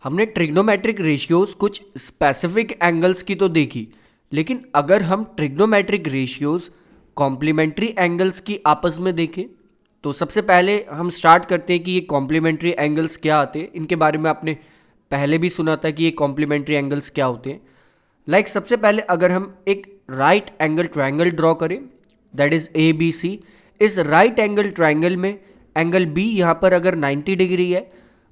हमने trigonometric ratios कुछ specific angles की तो देखी, लेकिन अगर हम ट्रिग्नोमेट्रिक रेशियोज कॉम्प्लीमेंट्री एंगल्स की आपस में देखें तो सबसे पहले हम स्टार्ट करते हैं कि ये कॉम्प्लीमेंट्री एंगल्स क्या आते हैं। इनके बारे में आपने पहले भी सुना था कि ये कॉम्प्लीमेंट्री एंगल्स क्या होते हैं। सबसे पहले अगर हम एक राइट एंगल ट्रायंगल ड्रॉ करें, that is A B C. इस राइट एंगल ट्रायंगल में एंगल बी यहाँ पर अगर 90 डिग्री है,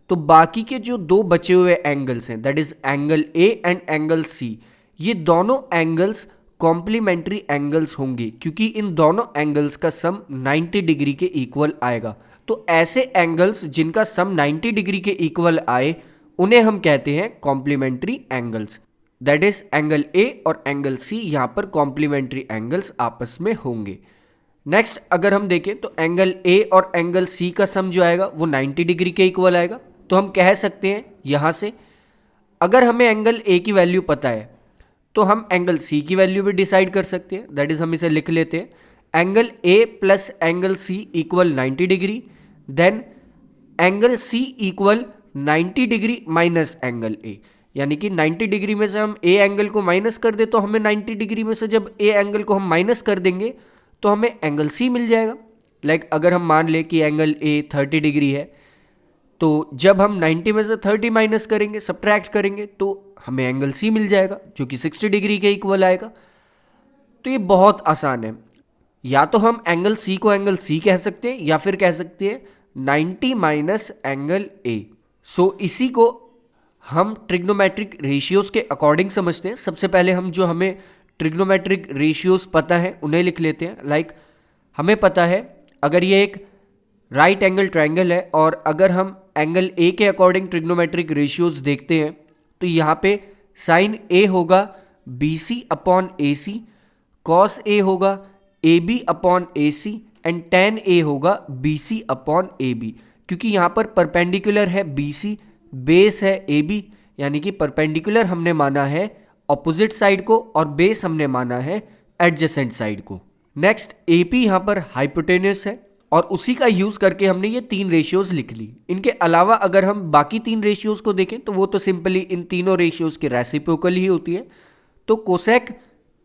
तो बाकी के जो दो बचे हुए एंगल्स हैं, that is angle A and angle C, ये दोनों एंगल्स कॉम्प्लीमेंट्री एंगल्स होंगे क्योंकि इन दोनों एंगल्स का सम 90 डिग्री के इक्वल आएगा। तो ऐसे एंगल्स जिनका सम 90 डिग्री के इक्वल आए उन्हें हम कहते हैं complementary angles. That is angle A और एंगल सी यहाँ पर कॉम्प्लीमेंट्री एंगल्स आपस में होंगे। नेक्स्ट अगर हम देखें तो एंगल ए और एंगल सी का सम जो आएगा वो 90 डिग्री के इक्वल आएगा। तो हम कह सकते हैं यहाँ से, अगर हमें एंगल ए की वैल्यू पता है तो हम एंगल सी की वैल्यू भी डिसाइड कर सकते हैं। दैट इज हम इसे लिख लेते हैं, angle A plus angle C equal 90 degree, then angle C equal 90 degree minus angle A. यानी कि 90 डिग्री में से हम ए एंगल को माइनस कर दे तो हमें 90 डिग्री में से जब ए एंगल को हम माइनस कर देंगे तो हमें एंगल सी मिल जाएगा। अगर हम मान ले कि एंगल ए 30 डिग्री है, तो जब हम 90 में से 30 माइनस करेंगे, सब्ट्रैक्ट करेंगे, तो हमें एंगल सी मिल जाएगा जो कि 60 डिग्री के इक्वल आएगा। तो ये बहुत आसान है। या तो हम एंगल सी को एंगल सी कह सकते हैं या फिर कह सकते हैं 90 माइनस एंगल ए। सो इसी को हम ट्रिग्नोमेट्रिक रेशियोज के अकॉर्डिंग समझते हैं। सबसे पहले हम जो हमें ट्रिग्नोमेट्रिक रेशियोज पता है उन्हें लिख लेते हैं। हमें पता है अगर ये एक राइट एंगल ट्रायंगल है और अगर हम एंगल ए के अकॉर्डिंग ट्रिग्नोमेट्रिक रेशियोज देखते हैं तो यहाँ पे साइन ए होगा B C upon A C, cos A होगा A B upon A C and tan A होगा B C upon A B. क्योंकि यहाँ पर परपेंडिकुलर है बी सी, बेस है ए बी, यानी कि परपेंडिकुलर हमने माना है ऑपोजिट साइड को और बेस हमने माना है एडजेसेंट साइड को। नेक्स्ट ए पी यहाँ पर हाइपोटेन्यूस है और उसी का यूज करके हमने ये तीन रेशियोज लिख ली। इनके अलावा अगर हम बाकी तीन रेशियोज को देखें तो वो तो सिंपली इन तीनों रेशियोज के रेसिप्रोकल ही होती है। तो कोसेक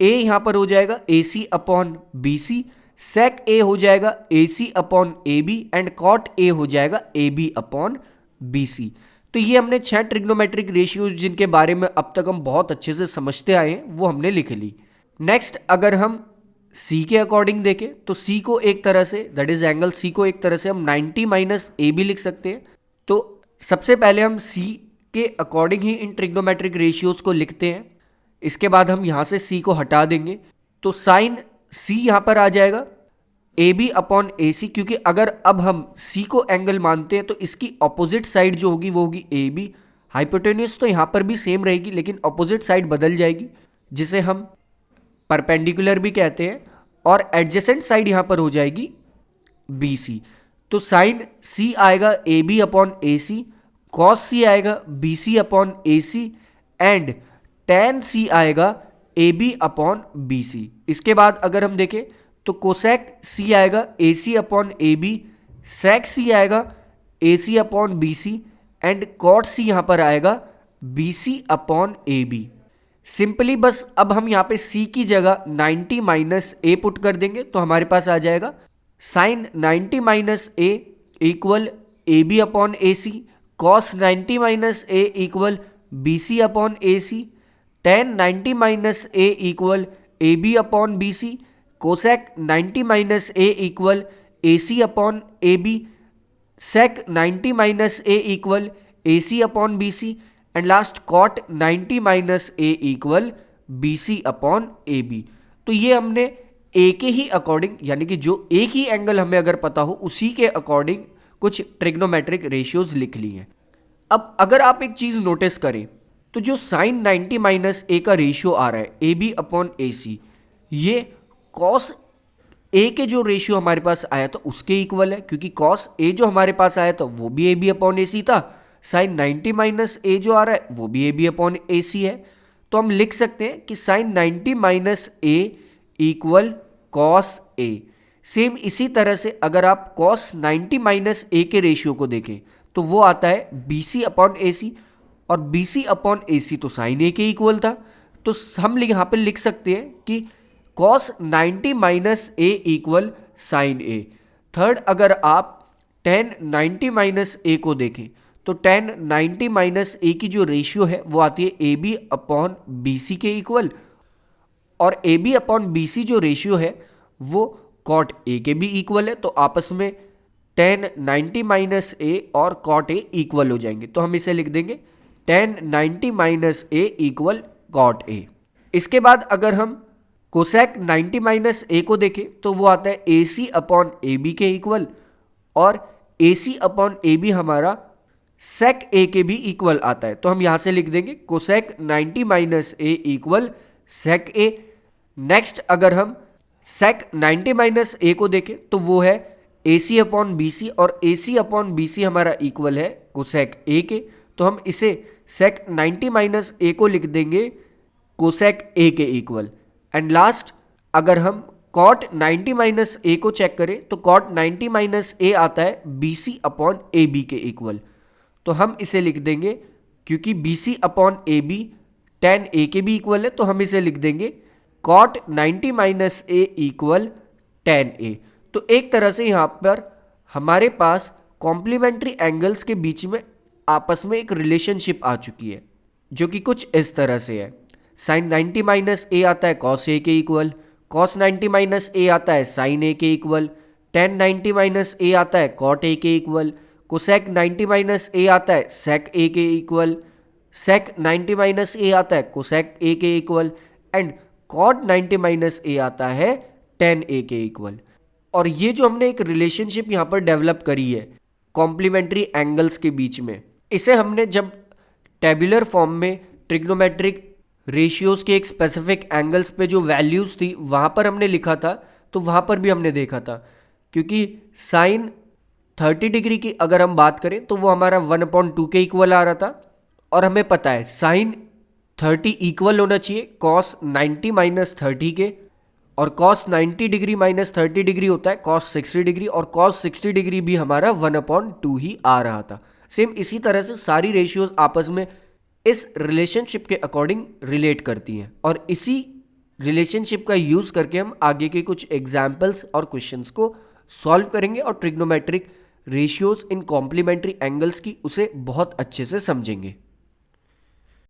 ए यहाँ पर हो जाएगा A C upon B C, sec A हो जाएगा A C upon A B and cot A हो जाएगा A B upon B C. तो ये हमने 6 ट्रिग्नोमेट्रिक रेशियोज जिनके बारे में अब तक हम बहुत अच्छे से समझते आए हैं वो हमने लिख ली। नेक्स्ट अगर हम सी के अकॉर्डिंग देखें तो सी को एक तरह से, दैट इज एंगल सी को एक तरह से हम 90 माइनस ए बी लिख सकते हैं। तो सबसे पहले हम सी के अकॉर्डिंग ही इन ट्रिग्नोमेट्रिक रेशियोज को लिखते हैं। इसके बाद हम यहाँ से सी को हटा देंगे तो साइन सी यहाँ पर आ जाएगा ए बी अपॉन ए सी, क्योंकि अगर अब हम सी को एंगल मानते हैं तो इसकी ऑपोजिट साइड जो होगी वो होगी ए बी। हाइपोटेन्यूस तो यहाँ पर भी सेम रहेगी लेकिन ऑपोजिट साइड बदल जाएगी जिसे हम परपेंडिकुलर भी कहते हैं, और एडजेसेंट साइड यहाँ पर हो जाएगी बी सी। तो साइन सी आएगा A B upon A C, cos C आएगा B C upon A C and tan C आएगा A B upon B C. इसके बाद अगर हम देखें तो कोसेक सी आएगा A C upon A B, sec C आएगा A C upon B C and cot C यहाँ पर आएगा B C upon A B. Simply बस अब हम यहाँ पे सी की जगह 90 माइनस ए पुट कर देंगे तो हमारे पास आ जाएगा sine 90 minus A equal A B upon A C, cos 90 minus A equal B C upon A C, tan 90 minus A equal A B upon B C, cosec 90 minus A equal A C upon A B, sec 90 minus A equal A C upon B C and last cot 90 minus A equal B C upon A B. तो ये हमने ए के ही according, यानी कि जो एक ही angle हमें अगर पता हो उसी के अकॉर्डिंग कुछ ट्रिग्नोमेट्रिक रेशियोज लिख ली हैं। अब अगर आप एक चीज नोटिस करें तो जो साइन 90 माइनस ए का रेशियो आ रहा है ए बी अपॉन ए सी, ये कॉस ए के जो रेशियो हमारे पास आया था उसके इक्वल है, क्योंकि कॉस ए जो हमारे पास आया था वो भी ए बी अपॉन ए सी था, साइन 90 माइनस ए जो आ रहा है वो भी ए बी अपॉन ए सी है। तो हम लिख सकते हैं कि sign 90 minus A equal cos A. Same इसी तरह से अगर आप कॉस 90 माइनस ए के रेशियो को देखें तो वो आता है बी सी अपॉन ए सी, और बी सी अपॉन ए सी तो साइन ए के इक्वल था। तो हम यहाँ पे लिख सकते हैं कि cos 90 minus A equal sign A. Third, अगर आप tan 90 माइनस ए को देखें तो tan 90 माइनस ए की जो रेशियो है वो आती है A B upon B C के इक्वल, और A B upon B C जो रेशियो है वो कॉट ए के भी इक्वल है। तो आपस में tan 90 माइनस ए और कॉट ए इक्वल हो जाएंगे। तो हम इसे लिख देंगे tan 90 minus A equal cot A. इसके बाद अगर हम कोसेक 90 माइनस ए को देखें तो वो आता है ए सी अपॉन ए बी के इक्वल, और ए सी अपॉन ए बी हमारा सेक ए के भी इक्वल आता है। तो हम यहां से लिख देंगे cosec 90 minus A equal sec A. Next, अगर हम सेक 90 माइनस ए को देखें तो वो है ए सी अपॉन बी सी, और ए सी अपॉन बी सी हमारा इक्वल है कोसेक ए के। तो हम इसे सेक 90 माइनस ए को लिख देंगे कोसेक ए के इक्वल। एंड लास्ट, अगर हम कॉट 90 माइनस ए को चेक करें तो कॉट 90 माइनस ए आता है B C upon A B के इक्वल। तो हम इसे लिख देंगे, क्योंकि B C upon A B tan A के भी इक्वल है, तो हम इसे लिख देंगे cot 90 minus A equal tan A. तो एक तरह से यहाँ पर हमारे पास कॉम्प्लीमेंट्री एंगल्स के बीच में आपस में एक रिलेशनशिप आ चुकी है, जो कि कुछ इस तरह से है। साइन 90 माइनस ए आता है कॉस ए के इक्वल, कॉस 90 माइनस ए आता है साइन ए के इक्वल, टेन 90 माइनस ए आता है कॉट ए के इक्वल, कोसेक 90 माइनस ए आता है सेक ए के इक्वल, सेक 90 माइनस ए आता है कोसेक ए के equal, and cot 90 minus A आता है टेन ए के इक्वल। और ये जो हमने एक रिलेशनशिप यहाँ पर डेवलप करी है कॉम्प्लीमेंट्री एंगल्स के बीच में, इसे हमने जब टेबुलर फॉर्म में ट्रिग्नोमेट्रिक रेशियोज के एक स्पेसिफिक एंगल्स पे जो वैल्यूज थी वहाँ पर हमने लिखा था, तो वहाँ पर भी हमने देखा था, क्योंकि साइन 30 डिग्री की अगर हम बात करें तो वो हमारा 1/2 के इक्वल आ रहा था, और हमें पता है साइन 30 इक्वल होना चाहिए कॉस 90 माइनस 30 के, और कॉस 90 डिग्री माइनस 30 डिग्री होता है कॉस 60 डिग्री, और कॉस 60 डिग्री भी हमारा 1/2 ही आ रहा था। सेम इसी तरह से सारी रेशियोज आपस में इस रिलेशनशिप के अकॉर्डिंग रिलेट करती हैं, और इसी रिलेशनशिप का यूज करके हम आगे के कुछ एग्जाम्पल्स और क्वेश्चंस को सॉल्व करेंगे और ट्रिग्नोमेट्रिक रेशियोज इन कॉम्प्लीमेंट्री एंगल्स की उसे बहुत अच्छे से समझेंगे।